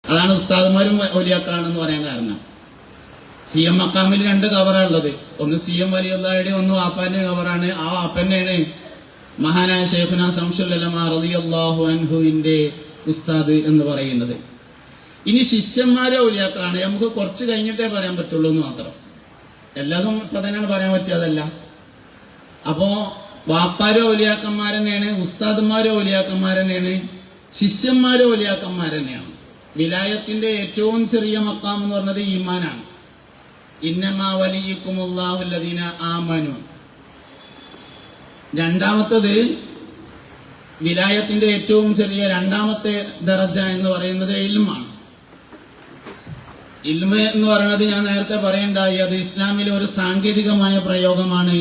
അതാണ് ഉസ്താദുമാരും ഔലിയാക്കളാണെന്ന് പറയാൻ കാരണം. സി എം മക്കാമിൽ 2 കവറാണ് ഉള്ളത്. ഒന്ന് സി എം വലിയുള്ളയുടെ, ഒന്ന് വാപ്പാന്റെ കവറാണ്. ആ വാപ്പന്നെയാണ് മഹാനായ ശൈഖുനാ ശംസുൽ ഉലമാ റളിയല്ലാഹു അൻഹുവിന്റെ ഉസ്താദ് എന്ന് പറയുന്നത്. ഇനി ശിഷ്യന്മാരെ ഔലിയാക്കളാണ്. നമുക്ക് കുറച്ച് കഴിഞ്ഞിട്ടേ പറയാൻ പറ്റുള്ളൂ എന്ന് മാത്രം. എല്ലാതും ഇപ്പൊ തന്നെയാണ് പറയാൻ പറ്റിയതല്ല. അപ്പോ വാപ്പാരോ ഔലിയാക്കന്മാരെന്നെയാണ്, ഉസ്താദുമാരോ ഔലിയാക്കന്മാരെന്നെയാണ്, ശിഷ്യന്മാരോ ഔലിയാക്കന്മാരെന്നെയാണ്. വിലായത്തിന്റെ ഏറ്റവും ചെറിയ മക്കാം എന്ന് പറഞ്ഞത് ഈമാനാണ്. ഇന്നമാ വലിയുക്കുമുല്ലാഹു അല്ലദീന ആമനു. രണ്ടാമത്തത് വിലായത്തിന്റെ ഏറ്റവും ചെറിയ രണ്ടാമത്തെ ദറജ എന്ന് പറയുന്നത് ഇൽമാണ്. ഇൽമ എന്ന് പറയുന്നത് ഞാൻ നേരത്തെ പറയണ്ടായി, അത് ഇസ്ലാമിലെ ഒരു സാങ്കേതികമായ പ്രയോഗമാണ്.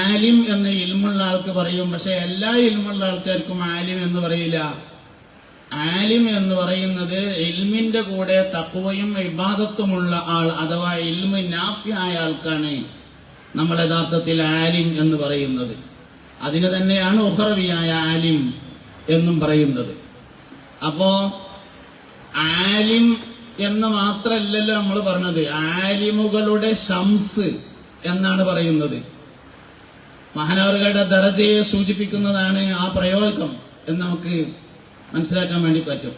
ആലിം എന്ന് ഇൽമുള്ള ആൾക്ക് പറയും, പക്ഷെ എല്ലാ ഇൽമുള്ള ആൾക്കാർക്കും ആലിം എന്ന് പറയില്ല. ആലിം എന്ന് പറയുന്നത് ഇൽമിന്റെ കൂടെ തഖ്വയും ഇബാദത്തുമുള്ള ആൾ, അഥവാ ഇൽമ് നാഫിയായ ആൾക്കാണ് നമ്മൾ യഥാർത്ഥത്തിൽ ആലിം എന്ന് പറയുന്നത്. അതിന് തന്നെയാണ് ഉഖറവിയായ ആലിം എന്നും പറയുന്നത്. അപ്പോ ആലിം എന്ന് മാത്രല്ലല്ലോ നമ്മൾ പറഞ്ഞത്, ആലിമുകളുടെ ശംസ് എന്നാണ് പറയുന്നത്. മഹാനവറുകളുടെ ദറജയെ സൂചിപ്പിക്കുന്നതാണ് ആ പ്രയോഗം എന്ന് നമുക്ക് മനസ്സിലാക്കാൻ വേണ്ടി പറ്റും.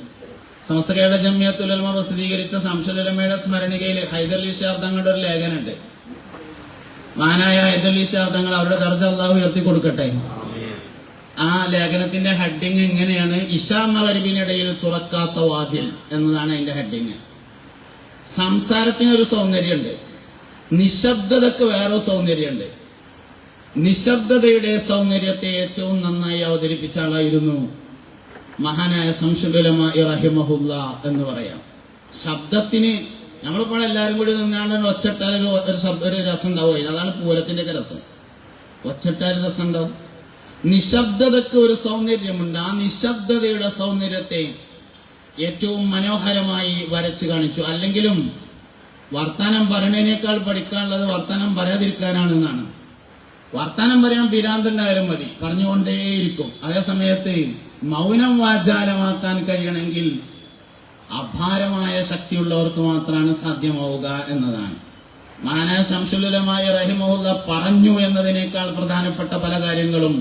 സമസ്ത കേരള ജംഇയ്യത്തുൽ ഉലമ പ്രസിദ്ധീകരിച്ച ശംസുൽ ഉലമയുടെ സ്മരണികയിൽ ഹൈദരലി ശിഹാബ് തങ്ങളുടെ ഒരു ലേഖനമുണ്ട്. മഹാനായ ഹൈദരലി ശിഹാബ് തങ്ങൾ അവരുടെ ദർജ അല്ലാഹു ഉയർത്തി കൊടുക്കട്ടെ. ആ ലേഖനത്തിന്റെ ഹെഡിങ് ഇങ്ങനെയാണ്: ഇശാ മഗ്‌രിബിനിടയിൽ തുറക്കാത്ത വാതിൽ എന്നതാണ് അതിന്റെ ഹെഡിങ്. സംസാരത്തിനൊരു സൗന്ദര്യമുണ്ട്, നിശബ്ദതക്ക് വേറെ സൗന്ദര്യമുണ്ട്. നിശബ്ദതയുടെ സൗന്ദര്യത്തെ ഏറ്റവും നന്നായി അവതരിപ്പിച്ച ആളായിരുന്നു മഹാനായ ശംസുൽ ഉലമാ റഹിമഹുല്ലാ എന്ന് പറയാം. ശബ്ദത്തിന് നമ്മളിപ്പോൾ എല്ലാവരും കൂടി നിന്നാണ്ട് ഒച്ചട്ടാൽ ഒരു രസം ഉണ്ടാവും. അതാണ് പൂരത്തിന്റെ ഒക്കെ രസം. ഒച്ചട്ടാൽ രസം ഉണ്ടാവും. നിശബ്ദതക്ക് ഒരു സൗന്ദര്യമുണ്ട്. ആ നിശബ്ദതയുടെ സൗന്ദര്യത്തെ ഏറ്റവും മനോഹരമായി വരച്ചു കാണിച്ചു. അല്ലെങ്കിലും വർത്താനം പറയണതിനേക്കാൾ പഠിക്കാനുള്ളത് വർത്താനം പറയാതിരിക്കാനാണെന്നാണ്. വർത്താനം പറയാൻ പിരാന്തുണ്ടായാലും മതി, പറഞ്ഞുകൊണ്ടേയിരിക്കും. അതേസമയത്ത് മൗനം വാചാലമാക്കാൻ കഴിയണമെങ്കിൽ അപാരമായ ശക്തിയുള്ളവർക്ക് മാത്രമാണ് സാധ്യമാവുക എന്നതാണ്. മഹാനായ ശംസുൽ ഉലമാ റഹിമഹുല്ലാ പറഞ്ഞു എന്നതിനേക്കാൾ പ്രധാനപ്പെട്ട പല കാര്യങ്ങളും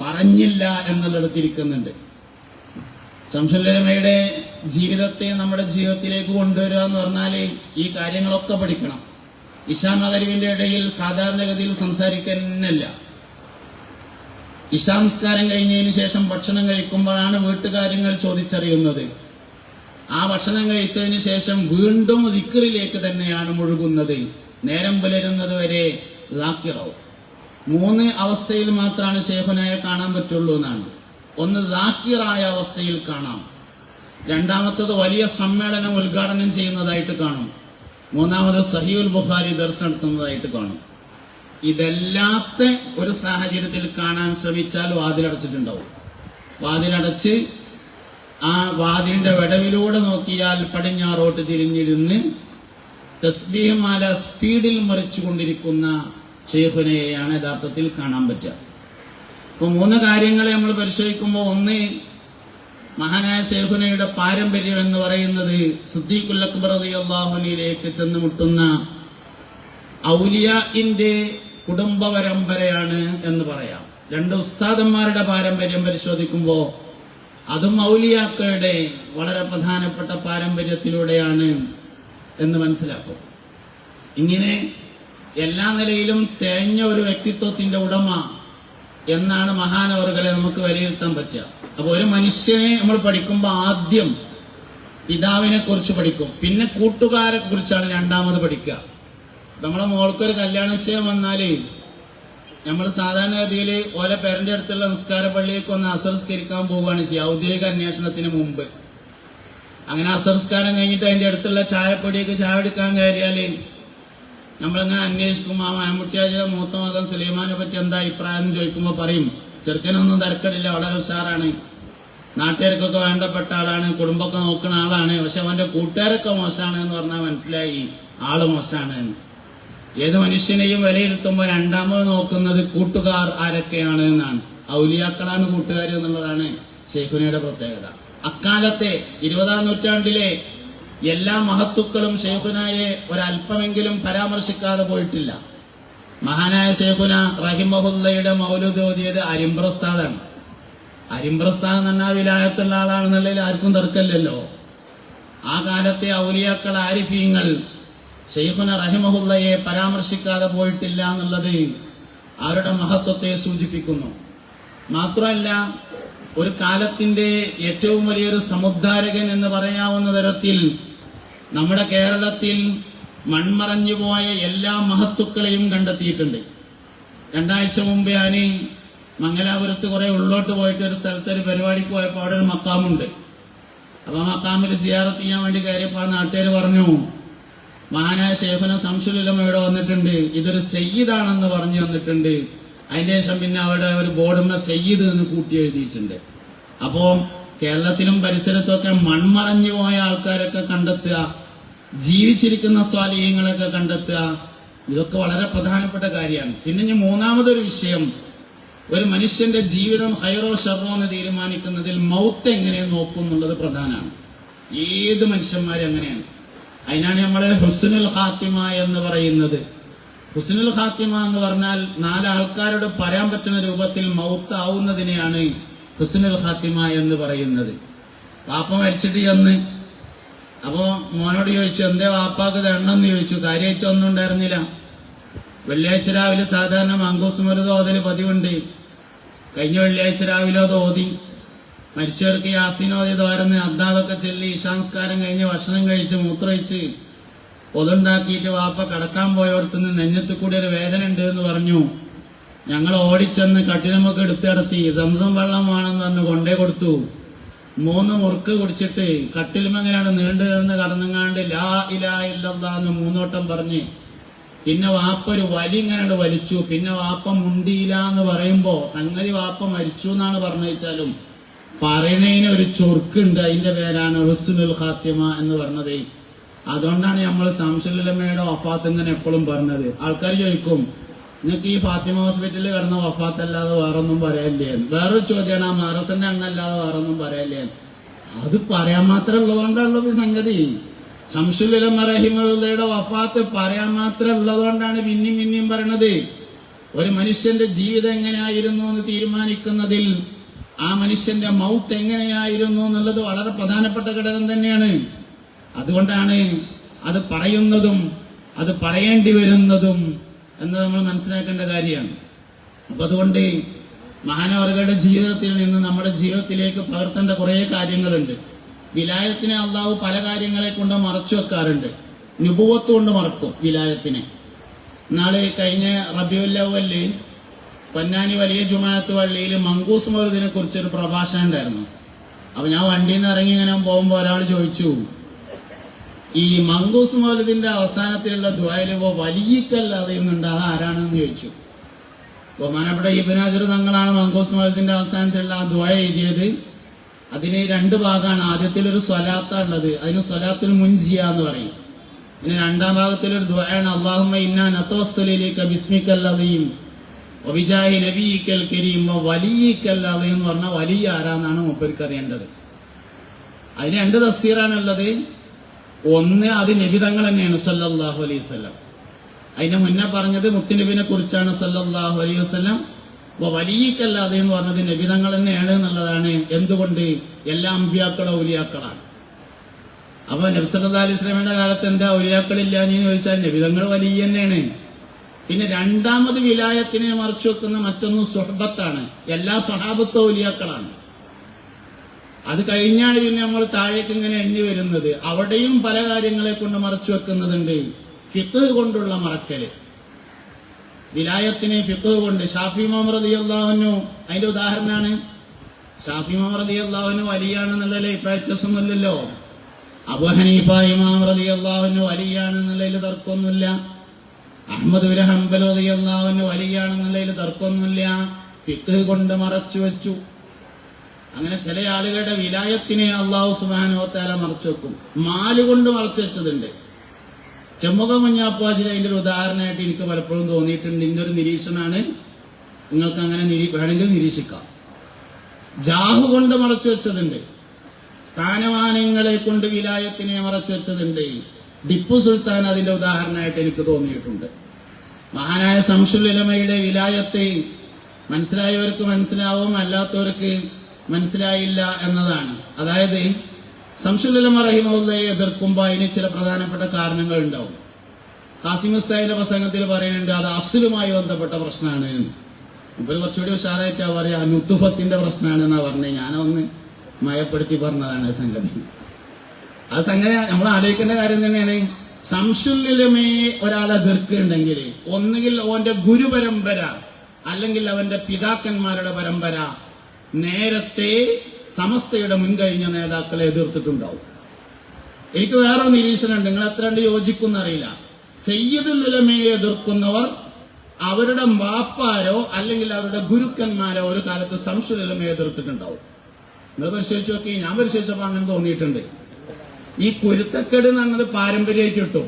പറഞ്ഞില്ല എന്നുള്ളിടത്തിരിക്കുന്നുണ്ട്. ശംസുൽ ഉലമയുടെ ജീവിതത്തെ നമ്മുടെ ജീവിതത്തിലേക്ക് കൊണ്ടുവരിക എന്ന് പറഞ്ഞാൽ ഈ കാര്യങ്ങളൊക്കെ പഠിക്കണം. ഇശാ മഗ്‌രിബിന്റെ ഇടയിൽ സാധാരണഗതിയിൽ സംസാരിക്കുന്നില്ല. ഇശാ നിസ്കാരം കഴിഞ്ഞതിന് ശേഷം ഭക്ഷണം കഴിക്കുമ്പോഴാണ് വീട്ടുകാര്യങ്ങൾ ചോദിച്ചറിയുന്നത്. ആ ഭക്ഷണം കഴിച്ചതിന് ശേഷം വീണ്ടും ദിക്റിലേക്ക് തന്നെയാണ് മുഴുകുന്നത്. നേരം പുലരുന്നത് വരെ ദാക്കിറാവും. 3 അവസ്ഥയിൽ മാത്രമാണ് ശൈഖുനായെ കാണാൻ പറ്റുള്ളൂ എന്നാണ്. ഒന്ന് ദാക്കിറായ അവസ്ഥയിൽ കാണാം, രണ്ടാമത്തത് വലിയ സമ്മേളനം ഉദ്ഘാടനം ചെയ്യുന്നതായിട്ട് കാണും, മൂന്നാമത് സഹീഹുൽ ബുഖാരി ദർസ് നടത്തുന്നതായിട്ട് കാണും. ഇതല്ലാത്ത ഒരു സാഹചര്യത്തിൽ കാണാൻ ശ്രമിച്ചാൽ വാതിലടച്ചിട്ടുണ്ടാവും. വാതിലടച്ച് ആ വാതിലിന്റെ വിടവിലൂടെ നോക്കിയാൽ പടിഞ്ഞാറോട്ട് തിരിഞ്ഞിരുന്ന് തസ്ബീഹ് മാല സ്പീഡിൽ മറിച്ചുകൊണ്ടിരിക്കുന്ന ശൈഖുനയെയാണ് യഥാർത്ഥത്തിൽ കാണാൻ പറ്റുക. അപ്പൊ 3 കാര്യങ്ങളെ നമ്മൾ പരിശോധിക്കുമ്പോൾ, ഒന്ന്, മഹാനായ ശൈഖുനയുടെ പാരമ്പര്യം എന്ന് പറയുന്നത് സിദ്ദീഖുൽ അക്ബർ റളിയല്ലാഹു അൻഹുവിലേക്ക് ചെന്നുമുട്ടുന്ന ഔലിയാഇന്റെ കുടുംബ പരമ്പരയാണ് എന്ന് പറയാം. 2 ഉസ്താദന്മാരുടെ പാരമ്പര്യം പരിശോധിക്കുമ്പോൾ അതും ഔലിയാക്കളുടെ വളരെ പ്രധാനപ്പെട്ട പാരമ്പര്യത്തിലൂടെയാണ് എന്ന് മനസ്സിലാക്കും. ഇങ്ങനെ എല്ലാ നിലയിലും തേഞ്ഞ ഒരു വ്യക്തിത്വത്തിന്റെ ഉടമ എന്നാണ് മഹാനവറുകളെ നമുക്ക് വിലയിരുത്താൻ പറ്റുക. അപ്പൊ ഒരു മനുഷ്യനെ നമ്മൾ പഠിക്കുമ്പോൾ ആദ്യം പിതാവിനെ കുറിച്ച് പഠിക്കും, പിന്നെ കൂട്ടുകാരെ കുറിച്ചാണ് രണ്ടാമത് പഠിക്കുക. നമ്മളെ മോൾക്കൊരു കല്യാണ നിശ്ചയം വന്നാല് നമ്മൾ സാധാരണഗതിയിൽ ഓരോ പേരന്റെ അടുത്തുള്ള നിസ്കാര പള്ളിയിലേക്ക് ഒന്ന് അസംസ്കരിക്കാൻ പോവുകയാണ് ചെയ്യുക, ഔദ്യോഗിക അന്വേഷണത്തിന് മുമ്പ്. അങ്ങനെ അസംസ്കാരം കഴിഞ്ഞിട്ട് അതിന്റെ അടുത്തുള്ള ചായപ്പൊടിയൊക്കെ ചായ എടുക്കാൻ കയറിയാല് നമ്മളിങ്ങനെ അന്വേഷിക്കും. ആ മാമുട്ടിയാജിയുടെ മൂത്ത മകൻ സുലൈമാനെ പറ്റി എന്താ അഭിപ്രായം എന്ന് ചോദിക്കുമ്പോൾ പറയും, ചെറുക്കനൊന്നും തിരക്കടില്ല, വളരെ ഉഷാറാണ്, നാട്ടുകാർക്കൊക്കെ വേണ്ടപ്പെട്ട ആളാണ്, കുടുംബമൊക്കെ നോക്കുന്ന ആളാണ്, പക്ഷെ അവന്റെ കൂട്ടുകാരൊക്കെ മോശമാണ് എന്ന് പറഞ്ഞാൽ മനസ്സിലായി ആള് മോശമാണ്. ഏത് മനുഷ്യനെയും വിലയിരുത്തുമ്പോൾ രണ്ടാമത് നോക്കുന്നത് കൂട്ടുകാർ ആരൊക്കെയാണ് എന്നാണ്. ഔലിയാക്കളാണ് കൂട്ടുകാർ എന്നുള്ളതാണ് ശൈഖുനയുടെ പ്രത്യേകത. അക്കാലത്തെ 20-ാം നൂറ്റാണ്ടിലെ എല്ലാ മഹത്തുക്കളും ശൈഖുനായെ ഒരല്പമെങ്കിലും പരാമർശിക്കാതെ പോയിട്ടില്ല. മഹാനായ ശൈഖുന റഹിമഹുല്ലയുടെ മൗലൂദ് ഓതിയത് അരിമ്പ്രസ്താദാണ്. അരിമ്പ്രസ്താദ് എന്ന് പറഞ്ഞാൽ വിലായത്തുള്ള ആളാണെന്നുള്ളതിൽ ആർക്കും തർക്കമില്ലല്ലോ. ആ കാലത്തെ ഔലിയാക്കൾ ആരിഫീങ്ങൾ ശൈഖുന റഹിമഹുല്ലയെ പരാമർശിക്കാതെ പോയിട്ടില്ല എന്നുള്ളത് അവരുടെ മഹത്വത്തെ സൂചിപ്പിക്കുന്നു. മാത്രമല്ല, ഒരു കാലത്തിന്റെ ഏറ്റവും വലിയൊരു സമുദ്ധാരകൻ എന്ന് പറയാവുന്ന തരത്തിൽ നമ്മുടെ കേരളത്തിൽ മൺമറഞ്ഞുപോയ എല്ലാ മഹത്തുക്കളെയും കണ്ടെത്തിയിട്ടുണ്ട്. 2 ആഴ്ച മുമ്പ് ഞാൻ മംഗലാപുരത്ത് കുറെ ഉള്ളോട്ട് പോയിട്ട് ഒരു സ്ഥലത്ത് ഒരു പരിപാടിക്ക് പോയപ്പോൾ അവിടെ ഒരു മക്കാമുണ്ട്. അപ്പൊ മക്കാമിൽ സിയാറത്ത് ചെയ്യാൻ വേണ്ടി കയറിയപ്പോൾ ആ നാട്ടുകാർ പറഞ്ഞു, മഹാനായ ശൈഖുന ശംസുൽ ഉലമ ഇവിടെ വന്നിട്ടുണ്ട്, ഇതൊരു സയ്യിദാണെന്ന് പറഞ്ഞു വന്നിട്ടുണ്ട്. അതിന്റെ ശേഷം പിന്നെ അവിടെ ഒരു ബോർഡുമ്മ സയ്യിദ് എന്ന് കൂട്ടി എഴുതിയിട്ടുണ്ട്. അപ്പോ കേരളത്തിലും പരിസരത്തൊക്കെ മൺമറഞ്ഞു പോയ ആൾക്കാരൊക്കെ കണ്ടെത്തുക, ജീവിച്ചിരിക്കുന്ന സ്വാലിഹ്യങ്ങളൊക്കെ കണ്ടെത്തുക, ഇതൊക്കെ വളരെ പ്രധാനപ്പെട്ട കാര്യമാണ്. പിന്നെ ഇനി മൂന്നാമതൊരു വിഷയം, ഒരു മനുഷ്യന്റെ ജീവിതം ഹൈറോ ഷർറോ എന്ന് തീരുമാനിക്കുന്നതിൽ മൗത്ത് എങ്ങനെ നോക്കും എന്നുള്ളത് പ്രധാനമാണ്. ഏത് മനുഷ്യന്മാരും അങ്ങനെയാണ്. അതിനാണ് നമ്മൾ ഹുസ്നുൽ ഖാത്തിമ എന്ന് പറയുന്നത്. ഹുസ്നുൽ ഖാത്തിമ എന്ന് പറഞ്ഞാൽ 4 ആൾക്കാരോട് പറയാൻ പറ്റുന്ന രൂപത്തിൽ മൗത്ത് ആവുന്നതിനെയാണ് ഹുസ്നുൽ ഖാത്തിമ എന്ന് പറയുന്നത്. വാപ്പ മരിച്ചിട്ട് ചെന്ന് അപ്പോ മോനോട് ചോദിച്ചു, എന്തേ വാപ്പാക്ക് തരണമെന്ന് ചോദിച്ചു. കാര്യമായിട്ടൊന്നും ഉണ്ടായിരുന്നില്ല. വെള്ളിയാഴ്ച രാവിലെ സാധാരണ മങ്കൂസ് മരുത് ഓതല് പതിവുണ്ട്. കഴിഞ്ഞ വെള്ളിയാഴ്ച രാവിലെ അത് ഓതി. മരിച്ചവർക്ക് യാസീൻ ഓതി തോരന്ന് അദ്ദാതൊക്കെ ചൊല്ലി ഇശാംസ്കാരം കഴിഞ്ഞ് ഭക്ഷണം കഴിച്ച് മൂത്രമൊഴിച്ച് പൊതുണ്ടാക്കിയിട്ട് വാപ്പ കടക്കാൻ പോയോടത്തുനിന്ന് നെഞ്ഞത്ത് കൂടി ഒരു വേദന ഉണ്ട് എന്ന് പറഞ്ഞു. ഞങ്ങൾ ഓടിച്ചെന്ന് കട്ടിലമൊക്കെ എടുത്തിടത്തി സംസം വെള്ളം വേണമെന്ന് പറഞ്ഞ് കൊണ്ടേ കൊടുത്തു. 3 മുറുക്ക് കുടിച്ചിട്ട് കട്ടിലുമെങ്ങനെയാണ് നീണ്ടു നിന്ന് കടന്നങ്ങാണ്ട് ലാ ഇലാഹ ഇല്ലല്ലാഹ് എന്ന് 3 വട്ടം പറഞ്ഞ് പിന്നെ വാപ്പ ഒരു വലി ഇങ്ങനെ വലിച്ചു. പിന്നെ വാപ്പ മുണ്ടിയില്ല എന്ന് പറയുമ്പോ സംഗതി വാപ്പ മരിച്ചു എന്നാണ് പറഞ്ഞാലും പറയണതിന് ഒരു ചൊറുക്കുണ്ട്. അതിന്റെ പേരാണ് ഹുസ്നുൽ ഖാത്തിമ എന്ന് പറഞ്ഞത്. അതുകൊണ്ടാണ് നമ്മൾ ശംസുൽ ഉലമയുടെ വഫാത്ത് ഇങ്ങനെ എപ്പോഴും പറഞ്ഞത്. ആൾക്കാർ ചോദിക്കും, നിങ്ങൾക്ക് ഈ ഫാത്തിമ ഹോസ്പിറ്റലിൽ കിടന്ന വഫാത്തല്ലാതെ വേറൊന്നും പറയല്ലേ? വേറൊരു ചോദ്യമാണ്, ആ മറസന്റെ അന്നല്ലാതെ വേറൊന്നും പറയല്ലേ? അത് പറയാൻ മാത്രം ഉള്ളതുകൊണ്ടുള്ള ഈ സംഗതി. ശംസുൽ ഉലമ റഹിമഹുല്ലയുടെ വഫാത്ത് പറയാൻ മാത്രം ഉള്ളതുകൊണ്ടാണ് പിന്നെയും പറയണത്. ഒരു മനുഷ്യന്റെ ജീവിതം എങ്ങനെയായിരുന്നു എന്ന് തീരുമാനിക്കുന്നതിൽ ആ മനുഷ്യന്റെ മൗത്ത് എങ്ങനെയായിരുന്നു എന്നുള്ളത് വളരെ പ്രധാനപ്പെട്ട ഘടകം തന്നെയാണ്. അതുകൊണ്ടാണ് അത് പറയുന്നതും അത് പറയേണ്ടി വരുന്നതും എന്ന് നമ്മൾ മനസ്സിലാക്കേണ്ട കാര്യമാണ്. അപ്പൊ അതുകൊണ്ട് മഹാനവറുകളുടെ ജീവിതത്തിൽ നിന്ന് നമ്മുടെ ജീവിതത്തിലേക്ക് പകർത്തേണ്ട കുറെ കാര്യങ്ങളുണ്ട്. വിലായത്തിനെ അള്ളാഹു പല കാര്യങ്ങളെ കൊണ്ട് മറച്ചു വെക്കാറുണ്ട്. നുബുവത്ത് കൊണ്ട് മറക്കും വിലായത്തിനെ. നാളെ കഴിഞ്ഞ റബീഉൽ അവ്വലിൽ പൊന്നാനി വലിയ ജുമാഅത്ത് പള്ളിയിൽ മങ്കൂസ് മൗലിദിനെ കുറിച്ചൊരു പ്രഭാഷണം ഉണ്ടായിരുന്നു. അപ്പൊ ഞാൻ വണ്ടിയിൽ നിന്ന് ഇറങ്ങി ഇങ്ങനെ പോകുമ്പോ ഒരാൾ ചോദിച്ചു, ഈ മങ്കൂസ് മൗലിദിന്റെ അവസാനത്തിലുള്ള ദുആയില് വലിയക്കല്ലാതെ ഒന്നുണ്ട്, അത് ആരാണെന്ന് ചോദിച്ചു. ബഹുമാനപ്പെട്ട ഇബ്നു ഹജർ തങ്ങളാണ് മങ്കൂസ് മൗലിദിന്റെ അവസാനത്തിലുള്ള ആ ദുആ എഴുതിയത്. അതിന് 2 ഭാഗമാണ്. ആദ്യത്തിലൊരു സ്വലാത്ത ഉള്ളത്, അതിന് സ്വലാത്തുൽ മുൻജിയ എന്ന് പറയും. പിന്നെ 2ാം ഭാഗത്തിലൊരു ദുആയാണ്, അല്ലാഹുമ്മ ഇന്നാ നതവസ്സലു ഇലൈക ബിസ്മിക്കൽ അദീം വബിജാഹി നബിയിക്കൽ കരീം വലിയക്കൽ അദീം എന്ന് പറഞ്ഞാൽ വലിയ ആരാന്നാണ് മൂപ്പർക്ക് അറിയേണ്ടത്. അതിന് 2 തഫ്സീറാണുള്ളത്. ഒന്ന്, അത് നബി തങ്ങൾ തന്നെയാണ് സല്ലല്ലാഹു അലൈഹി വസല്ലം. അതിന്റെ മുന്നേ പറഞ്ഞത് മുത്തുനബിനെ കുറിച്ചാണ് സല്ലല്ലാഹു അലൈഹി വസല്ലം. വലിയക്കല്ലാതെ എന്ന് പറഞ്ഞത് നബി തങ്ങൾ തന്നെയാണ് എന്നുള്ളതാണ്. എന്തുകൊണ്ട്? എല്ലാ അമ്പിയാക്കളും ഔലിയാക്കളാണ്. അപ്പൊ നബി സല്ലല്ലാഹു അലൈഹി വസല്ലമയുടെ കാലത്ത് എന്താ ഔലിയാക്കളില്ല എന്ന് ചോദിച്ചാൽ നബി തങ്ങൾ വലിയ തന്നെയാണ്. പിന്നെ 2ാമത് വിലായത്തിനെ മറച്ചു വെക്കുന്ന മറ്റൊന്ന് സുഹബത്താണ്. എല്ലാ സ്വഹാബത്തും ഔലിയാക്കളാണ്. അത് കഴിഞ്ഞാണ് പിന്നെ നമ്മൾ താഴേക്ക് ഇങ്ങനെ എണ്ണി വരുന്നത്. അവിടെയും പല കാര്യങ്ങളെ കൊണ്ട് മറച്ചു വെക്കുന്നതുണ്ട്. ഫിഖ് കൊണ്ടുള്ള മറക്കല്, വിലായത്തിനെ ഫിഖ് കൊണ്ട്. ഷാഫി ഇമാം റളിയല്ലാഹു അൻഹു അതിന്റെ ഉദാഹരണമാണ്. ഷാഫി ഇമാം റളിയല്ലാഹു അൻഹു വലിയാണെന്നുള്ളതിൽ വ്യത്യാസമൊന്നുമില്ലല്ലോ. അബൂ ഹനീഫ ഇമാം റളിയല്ലാഹു അൻഹു വലിയാണെന്നുള്ളതിൽ തർക്കമൊന്നുമില്ല. അഹ്മദ് ബിൻ ഹംബൽ റളിയല്ലാഹു അൻഹു വലിയാണെന്നുള്ളതിൽ തർക്കമൊന്നുമില്ല. ഫിഖ് കൊണ്ട് മറച്ചു വെച്ചു. അങ്ങനെ ചില ആളുകളുടെ വിലായത്തിനെ അല്ലാഹു സുബ്ഹാനഹു വ തആല മറച്ചു വെക്കും. മാല് കൊണ്ട് മറച്ചു വെച്ചതുണ്ട്. ചെമ്മുക മുഞ്ഞാപ്പാജിന് അതിന്റെ ഒരു ഉദാഹരണമായിട്ട് എനിക്ക് പലപ്പോഴും തോന്നിയിട്ടുണ്ട്. ഇതിന്റെ ഒരു നിരീക്ഷണമാണ്. നിങ്ങൾക്ക് അങ്ങനെ വേണമെങ്കിൽ നിരീക്ഷിക്കാം. ജാഹു കൊണ്ട് മറച്ചു വെച്ചതുണ്ട്. സ്ഥാനമാനങ്ങളെ കൊണ്ട് വിലായത്തിനെ മറച്ചു വെച്ചതുണ്ട്. ടിപ്പു സുൽത്താൻ അതിന്റെ ഉദാഹരണമായിട്ട് എനിക്ക് തോന്നിയിട്ടുണ്ട്. മഹാനായ ശംസുൽ ഉലമയുടെ വിലായത്തെ മനസ്സിലായവർക്ക് മനസ്സിലാവും, അല്ലാത്തവർക്ക് മനസ്സിലായില്ല എന്നതാണ്. അതായത് ശംസുൽ ഉലമ റഹിമഹുല്ലയെ എതിർക്കുമ്പോൾ അതിന് ചില പ്രധാനപ്പെട്ട കാരണങ്ങൾ ഉണ്ടാവും. ഖാസിം ഉസ്താദിന്റെ പ്രസംഗത്തിൽ പറയുന്നുണ്ട് അത് അസ്ലുമായി ബന്ധപ്പെട്ട പ്രശ്നമാണ്. ഇപ്പൊ കുറച്ചുകൂടി ഉഷാറായിട്ടാ പറയാ നുത്തുഫത്തിന്റെ പ്രശ്നമാണ് എന്നാ പറഞ്ഞത്. ഞാനൊന്ന് മയപ്പെടുത്തി പറഞ്ഞതാണ് സംഗതി. ആ സംഗതി നമ്മൾ ആലോചിക്കേണ്ട കാര്യം തന്നെയാണ്. ശംസുൽ ഉലമയെ ഒരാളെ എതിർക്കുന്നുണ്ടെങ്കിൽ ഒന്നുകിൽ അവന്റെ ഗുരുപരമ്പര അല്ലെങ്കിൽ അവന്റെ പിതാക്കന്മാരുടെ പരമ്പര നേരത്തെ സമസ്തയുടെ മുൻകഴിഞ്ഞ നേതാക്കളെ എതിർത്തിട്ടുണ്ടാവും. എനിക്ക് വേറെ നിരീക്ഷണമുണ്ട്, നിങ്ങൾ എത്ര കണ്ട് യോജിക്കുന്നറിയില്ല. സയ്യിദുൽ ഉലമയെ എതിർക്കുന്നവർ അവരുടെ വാപ്പാരോ അല്ലെങ്കിൽ അവരുടെ ഗുരുക്കന്മാരോ ഒരു കാലത്ത് ശംസുൽ ഉലമയെ എതിർത്തിട്ടുണ്ടാവും. നിങ്ങൾ പരിശോധിച്ച് നോക്കി. ഞാൻ പരിശോധിച്ചപ്പോ അങ്ങനെ തോന്നിയിട്ടുണ്ട്. ഈ കുരുത്തക്കേട് എന്ന് പറഞ്ഞത് പാരമ്പര്യമായിട്ട് കിട്ടും.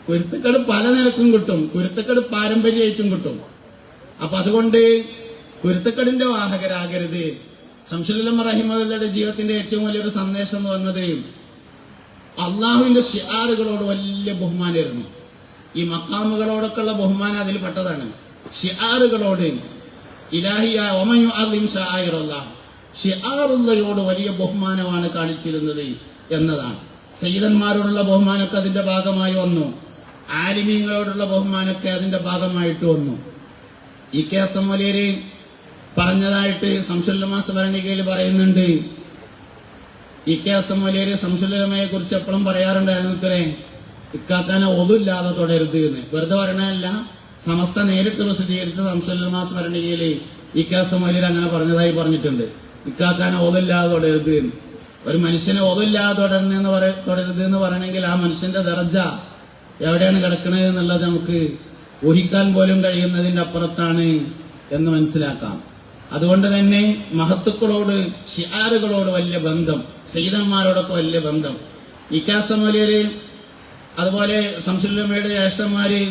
കുരുത്തക്കേട് പല നിരക്കും കിട്ടും. കുരുത്തക്കേട് പാരമ്പര്യമായിട്ടും കിട്ടും. അപ്പൊ അതുകൊണ്ട് കുരുത്തക്കേടിന്റെ വാഹകരാകരുത്. ശംസുൽ ഉലമ റഹിമഹുല്ലയുടെ ജീവിതത്തിന്റെ ഏറ്റവും വലിയൊരു സന്ദേശം എന്ന് പറഞ്ഞത് അള്ളാഹുവിന്റെ ഷിആറുകളോട് വലിയ ബഹുമാനമായിരുന്നു. ഈ മക്കാമുകളോടൊക്കെയുള്ള ബഹുമാനം അതിൽ പെട്ടതാണ്. ഷിആറുകളോട് ഇലാഹിയ ഒമയു അലിം ഷായിറല്ലാഹ് ഷിആറുള്ളവരോട് വലിയ ബഹുമാനമാണ് കാണിച്ചിരുന്നത് എന്നതാണ്. സയ്യിദന്മാരോടുള്ള ബഹുമാനമൊക്കെ അതിന്റെ ഭാഗമായി വന്നു. ആലിമീങ്ങളോടുള്ള ബഹുമാനമൊക്കെ അതിന്റെ ഭാഗമായിട്ട് വന്നു. ഈ കെ എസ് എം വലിയര് പറഞ്ഞതായിട്ട് ശംസുൽ ഉലമ സ്മരണികയിൽ പറയുന്നുണ്ട്. ഈ കെ എസ് എം വലിയര് ശംസുൽ ഉലമയെ കുറിച്ച് എപ്പോഴും പറയാറുണ്ടായിരുന്നു ഇത്രേ ഇക്കാക്കാനെ ഒതുല്ലാതെ തുടരുത് എന്ന്. വെറുതെ പറയണല്ല, സമസ്ത നേരിട്ട് പ്രസിദ്ധീകരിച്ച ശംസുൽ ഉലമ സ്മരണികയിൽ ഈ കെ എസ് എം വലിയര് അങ്ങനെ പറഞ്ഞതായി പറഞ്ഞിട്ടുണ്ട്. ഇക്കാക്കാനെ ഒതുല്ലാതെ തുടരുത് എന്ന്. ഒരു മനുഷ്യനെ ഒതുല്ലാതെ തുടരുത് എന്ന് പറയണമെങ്കിൽ ആ മനുഷ്യന്റെ ദർജ എവിടെയാണ് കിടക്കുന്നത് എന്നുള്ളത് നമുക്ക് ഊഹിക്കാൻ പോലും കഴിയുന്നതിന്റെ അപ്പുറത്താണ് എന്ന് മനസ്സിലാക്കാം. അതുകൊണ്ട് തന്നെ മഹത്തുക്കളോട് ഷിആറുകളോട് വലിയ ബന്ധം, സയ്യിദന്മാരോടൊക്കെ വലിയ ബന്ധം. ഈ കെ എസ് എം വലിയര് അതുപോലെ ശംസുൽ ഉലമയുടെ ജ്യേഷ്ഠന്മാര്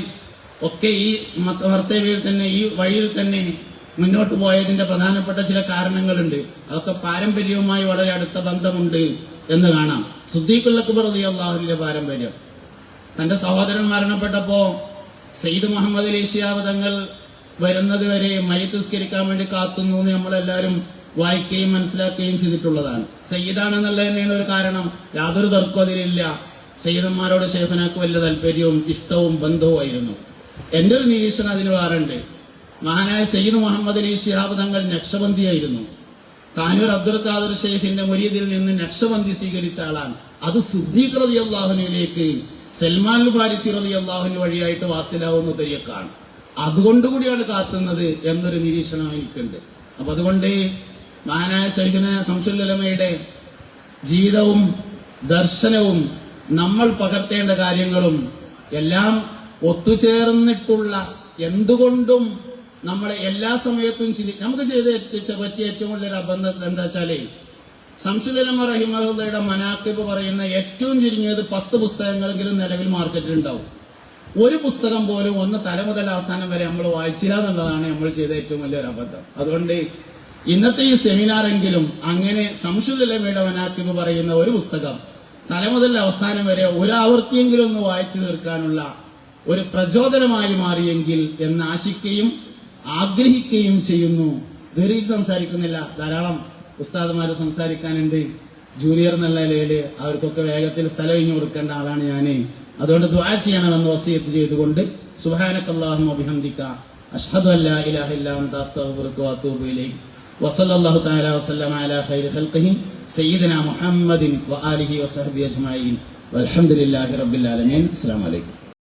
ഒക്കെ ഈ മർത്തബയിൽ തന്നെ ഈ വഴിയിൽ തന്നെ മുന്നോട്ട് പോയതിന്റെ പ്രധാനപ്പെട്ട ചില കാരണങ്ങളുണ്ട്. അതൊക്കെ പാരമ്പര്യവുമായി വളരെ അടുത്ത ബന്ധമുണ്ട് എന്ന് കാണാം. സിദ്ദീഖുൽ അക്ബർ റളിയല്ലാഹുവിന്റെ പാരമ്പര്യം. തന്റെ സഹോദരൻ മരണപ്പെട്ടപ്പോ സയ്യിദ് മുഹമ്മദ് അലി ശിഹാബ് തങ്ങൾ വരുന്നത് വരെ മയ്യിത്ത് നിസ്കരിക്കാൻ വേണ്ടി കാത്തുന്നു എന്ന് നമ്മളെല്ലാവരും വായിക്കുകയും മനസ്സിലാക്കുകയും ചെയ്തിട്ടുള്ളതാണ്. സയ്യിദാണെന്നുള്ള തന്നെയാണ് ഒരു കാരണം. യാതൊരു തർക്കവും അതിലില്ല. സയ്യിദന്മാരോട് ശൈഖുനാക്ക് വലിയ താല്പര്യവും ഇഷ്ടവും ബന്ധവുമായിരുന്നു. എന്റെ ഒരു നിരീക്ഷണം അതിന് വേറുണ്ട്. മഹാനായ സയ്യിദ് മുഹമ്മദ് അലി ശിഹാബ് തങ്ങൾ നക്ഷബന്ദിയായിരുന്നു. താനൂർ അബ്ദുൽ ഖാദർ ഷെയ്ഖിന്റെ മുരീദിൽ നിന്ന് നക്ഷബന്ദി സ്വീകരിച്ച ആളാണ്. അത് സിദ്ദീഖ് റളിയല്ലാഹുവിലേക്ക് സൽമാൻ ഫാരിസി റളിയല്ലാഹു വഴിയായിട്ട് വാസിലാവുന്ന തരീഖാണ്. അതുകൊണ്ടുകൂടിയാണ് കാത്തുന്നത് എന്നൊരു നിരീക്ഷണം എനിക്കുണ്ട്. അപ്പൊ അതുകൊണ്ട് മഹാനായ ശൈഖുന ശംസുൽ ഉലമയുടെ ജീവിതവും ദർശനവും നമ്മൾ പകർത്തേണ്ട കാര്യങ്ങളും എല്ലാം ഒത്തുചേർന്നിട്ടുള്ള, എന്തുകൊണ്ടും നമ്മളെ എല്ലാ സമയത്തും നമുക്ക് ചെയ്ത് പറ്റിയ ഏറ്റവും വലിയൊരു അബദ്ധം എന്താ വെച്ചാല് ശംസുൽ ഉലമ റഹിമഹുല്ലയുടെ മനാഖിബ് പറയുന്ന ഏറ്റവും ചുരുങ്ങിയത് 10 പുസ്തകങ്ങളെങ്കിലും നിലവിൽ മാർക്കറ്റിൽ ഉണ്ടാവും. ഒരു പുസ്തകം പോലും ഒന്ന് തല മുതൽ അവസാനം വരെ നമ്മൾ വായിച്ചില്ല എന്നുള്ളതാണ് നമ്മൾ ചെയ്ത ഏറ്റവും വലിയൊരു അബദ്ധം. അതുകൊണ്ട് ഇന്നത്തെ ഈ സെമിനാറെങ്കിലും അങ്ങനെ ശംസുൽ ഉലമയുടെ മനാഖിബ് പറയുന്ന ഒരു പുസ്തകം തല മുതൽ അവസാനം വരെ ഒരാവർത്തിയെങ്കിലും ഒന്ന് വായിച്ചു തീർക്കാനുള്ള ഒരു പ്രചോദനമായി മാറിയെങ്കിൽ എന്ന് ആശിക്കുകയും ആഗ്രഹിക്കുകയും ചെയ്യുന്നു. ദീർഘിച്ച് സംസാരിക്കുന്നില്ല, ധാരാളം ഉസ്താദുമാര് സംസാരിക്കാനുണ്ട്. ജൂനിയർ എന്നുള്ള നിലയില് അവർക്കൊക്കെ വേഗത്തിൽ സ്ഥലം ഒഴിഞ്ഞു കൊടുക്കേണ്ട ആളാണ് ഞാൻ. അതുകൊണ്ട് ദുആ ചെയ്യണമെന്ന് വസിയത്ത് ചെയ്തുകൊണ്ട് സുബ്ഹാനക്കല്ലാഹുമ്മ വബിഹംദിക അഷ്ഹദു അല്ലാ ഇലാഹ ഇല്ലാ അൻത അസ്തഗ്ഫിറുക വഅതൂബു ഇലൈക് വസല്ലല്ലാഹു തആല വസല്ലമ അലാ ഖൈരി ഖൽഖിഹി സയ്യിദിനാ മുഹമ്മദിൻ വആലിഹി വസഹ്ബിഹി അജ്മഈൻ വൽഹംദുലില്ലാഹി റബ്ബിൽ ആലമീൻ. അസ്സലാമു അലൈക്കും.